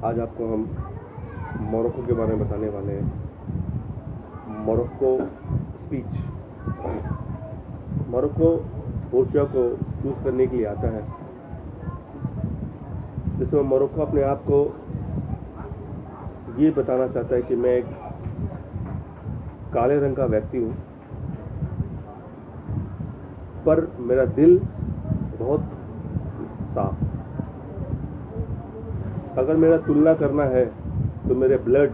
आज आपको हम मोरक्को के बारे में बताने वाले हैं। Morocco speech. मोरक्को पोर्शिया को चूज करने के लिए आता है, जिसमें मोरक्को अपने आप को ये बताना चाहता है कि मैं एक काले रंग का व्यक्ति हूँ, पर मेरा दिल बहुत साफ। अगर मेरा तुलना करना है तो मेरे ब्लड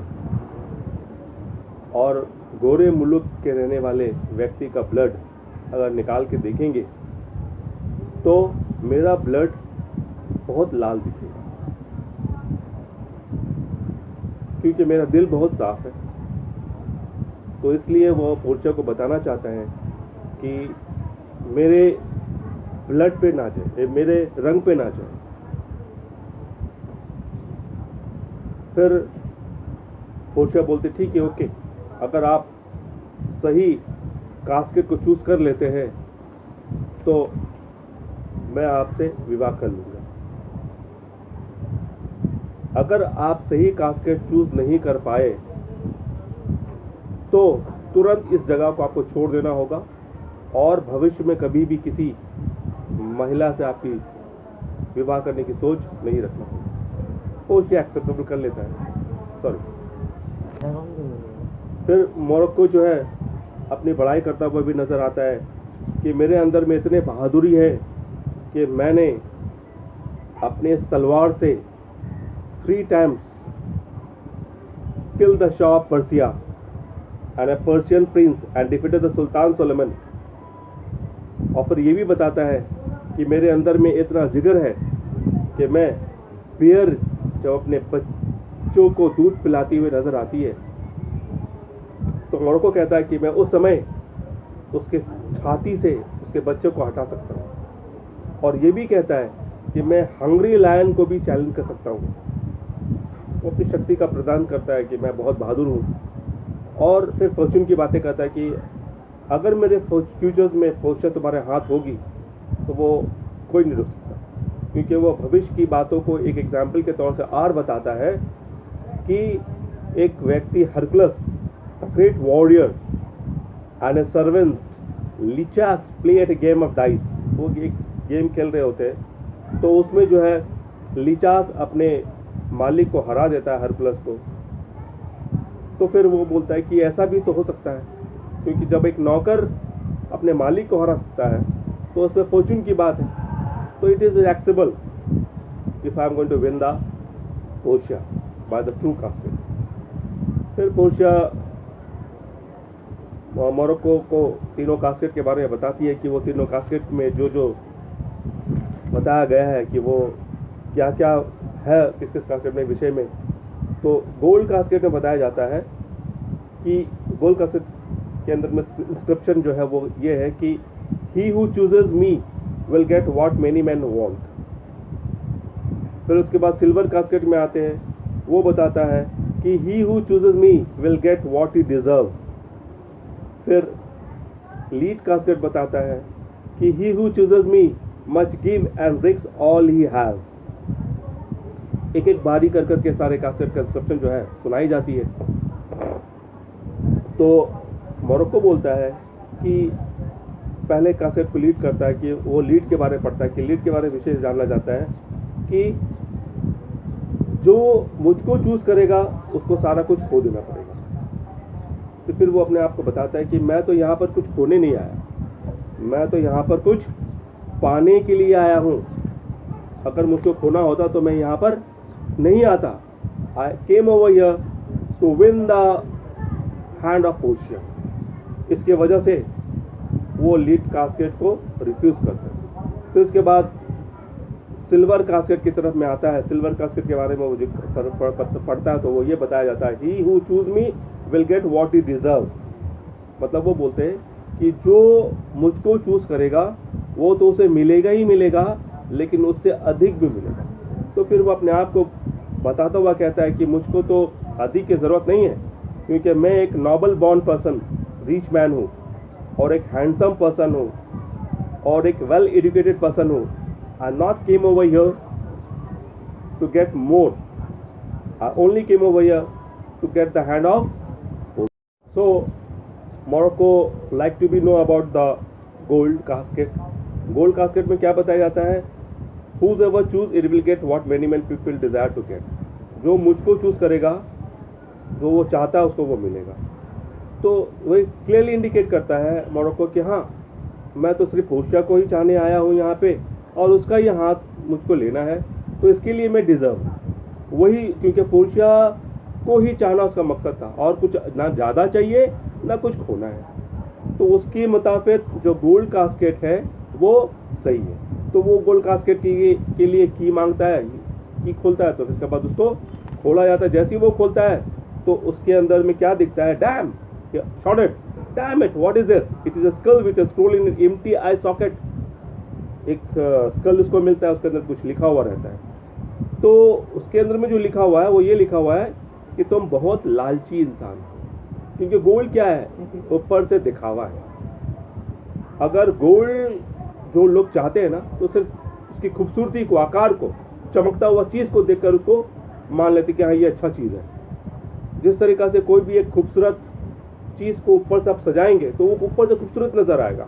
और गोरे मुल्क के रहने वाले व्यक्ति का ब्लड अगर निकाल के देखेंगे तो मेरा ब्लड बहुत लाल दिखेगा, क्योंकि मेरा दिल बहुत साफ है। तो इसलिए वो पोर्शिया को बताना चाहता है कि मेरे ब्लड पे ना जाए, मेरे रंग पे ना जाए। फिर पोर्शिया बोलते ठीक है, ओके, अगर आप सही कास्केट को चूज कर लेते हैं तो मैं आपसे विवाह कर लूंगा। अगर आप सही कास्केट चूज नहीं कर पाए तो तुरंत इस जगह को आपको छोड़ देना होगा और भविष्य में कभी भी किसी महिला से आपकी विवाह करने की सोच नहीं रखना होगा। पोर्शिया एक्सेप्टेबल कर लेता है, सॉरी। फिर मोरक्को जो है अपनी बड़ाई करता हुआ भी नजर आता है कि मेरे अंदर में इतने बहादुरी है कि मैंने अपने इस तलवार से 3 times killed the Shah of Persia and a Persian prince and defeated the Sultan Suleiman। और फिर ये भी बताता है कि मेरे अंदर में इतना जिगर है कि मैं बियर जब अपने बच्चों को दूध पिलाती हुई नजर आती है तो मोरक्को कहता है कि मैं उस समय उसके छाती से उसके बच्चों को हटा सकता हूँ। और ये भी कहता है कि मैं हंग्री लायन को भी चैलेंज कर सकता हूँ। वो अपनी शक्ति का प्रदान करता है कि मैं बहुत बहादुर हूँ। और फिर फॉर्च्यून की बातें करता है कि अगर मेरे फ्यूचर्स में पोर्शिया तुम्हारे हाथ होगी तो वो कोई नहीं रुक सकता, क्योंकि वो भविष्य की बातों को एक एग्जाम्पल के तौर से और बताता है कि एक व्यक्ति Hercules, a great warrior and a servant लिचास play at a game of dice। वो एक गेम खेल रहे होते हैं तो उसमें जो है लिचास अपने मालिक को हरा देता है, हरकुलस को। तो फिर वो बोलता है कि ऐसा भी तो हो सकता है, क्योंकि जब एक नौकर अपने मालिक को हरा सकता है तो उसमें फॉर्च्यून की बात है। तो it is acceptable if I am going to win the Portia by the true casket. फिर पोर्शिया मोरक्को को तीनों कास्केट के बारे में बताती है कि वो तीनों कास्केट में जो जो बताया गया है कि वो क्या क्या है किस किस कास्केट में विषय में। तो गोल्ड कास्केट में बताया जाता है कि गोल्ड कास्केट के अंदर में इंस्क्रिप्शन जो है वो ये है कि he who chooses me will get what many man want. फिर उसके बाद सिल्वर कास्केट में आते हैं, वो बताता है कि he who chooses me will get what he deserve. फिर लीड कास्केट बताता है कि he who chooses me much give and रिक्स ऑल ही हैज। एक एक बारी कर करके सारे कास्केट का इंस्क्रिप्शन जो है सुनाई जाती है। तो मोरक्को बोलता है कि पहले कास्केट को लीड करता है कि वो लीड के बारे में पढ़ता है कि लीड के बारे में विशेष जानना चाहता है कि जो मुझको चूज करेगा उसको सारा कुछ खो देना पड़ेगा। तो फिर वो अपने आप को बताता है कि मैं तो यहाँ पर कुछ खोने नहीं आया, मैं तो यहाँ पर कुछ पाने के लिए आया हूँ। अगर मुझको खोना होता तो मैं यहाँ पर नहीं आता। I came over here to win the hand of Portia. इसके वजह से वो लीड कास्केट को रिफ्यूज करता है। फिर उसके बाद सिल्वर कास्केट की तरफ में आता है। सिल्वर कास्केट के बारे में वो पढ़ता है तो वो ये बताया जाता है he who choose me will get what he deserve. मतलब वो बोलते हैं कि जो मुझको चूज करेगा वो तो उसे मिलेगा ही मिलेगा, लेकिन उससे अधिक भी मिलेगा। तो फिर वो अपने आप को बताता हुआ कहता है कि मुझको तो अधिक की ज़रूरत नहीं है, क्योंकि मैं एक noble born person, rich man हूँ और एक हैंडसम पर्सन हूँ और एक वेल एजुकेटेड पर्सन हूँ। I not came over here to get more, I only came over here to get the hand of. So Morocco like to be know about the gold casket. Gold casket में क्या बताया जाता है? Whosoever choose it will get what many people desire to get. जो मुझको choose करेगा, जो वो चाहता है उसको वो मिलेगा. तो वही क्लियरली इंडिकेट करता है मोरक्को कि हाँ, मैं तो सिर्फ पोर्शिया को ही चाहने आया हूँ यहाँ पे और उसका ही हाथ मुझको लेना है, तो इसके लिए मैं डिजर्व वही, क्योंकि पोर्शिया को ही चाहना उसका मकसद था और कुछ ना ज़्यादा चाहिए ना कुछ खोना है. तो उसके मुताबिक जो गोल्ड कास्केट है वो सही है. तो वो गोल्ड कास्केट के लिए की मांगता है, की खोलता है, तो इसके बाद उसको खोला जाता है. जैसे ही वो खोलता है तो उसके अंदर में क्या दिखता है? Damn, shot it, damn it, what is this? It is a skull with a scroll in empty eye socket. एक स्कल उसको मिलता है, उसके अंदर कुछ लिखा हुआ रहता है. तो उसके अंदर में जो लिखा हुआ है वो ये लिखा हुआ है कि तुम बहुत लालची इंसान हो, क्योंकि गोल्ड क्या है? ऊपर से दिखावा है. अगर गोल्ड जो लोग चाहते हैं ना, तो सिर्फ उसकी खूबसूरती को, आकार को, चमकता हुआ चीज़ को देखकर उसको मान लेते कि हाँ ये अच्छा चीज़ है. जिस तरीक़ा से कोई भी एक खूबसूरत चीज़ को ऊपर से आप सजाएंगे तो वो ऊपर से खूबसूरत नज़र आएगा,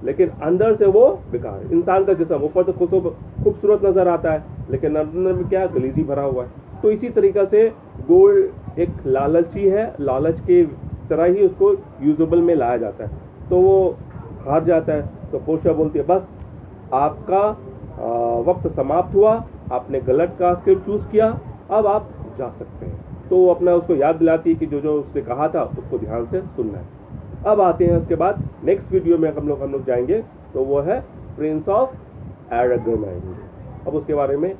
लेकिन अंदर से वो बेकार है. इंसान का जिस्म ऊपर से खूबसूरत नज़र आता है, लेकिन अंदर में क्या? गलीजी भरा हुआ है. तो इसी तरीक़ा से गोल्ड एक लालची है, लालच के तरह ही उसको यूजेबल में लाया जाता है. तो वो हार जाता है. तो पोर्शिया बोलती है बस आपका वक्त समाप्त हुआ, आपने गलत कास्केट चूज़ किया, अब आप जा सकते हैं. तो वो अपना उसको याद दिलाती है कि जो जो उसने कहा था उसको ध्यान से सुनना है. अब आते हैं उसके बाद नेक्स्ट वीडियो में हम लोग जाएंगे, तो वो है प्रिंस ऑफ एरागन आएंगे. अब उसके बारे में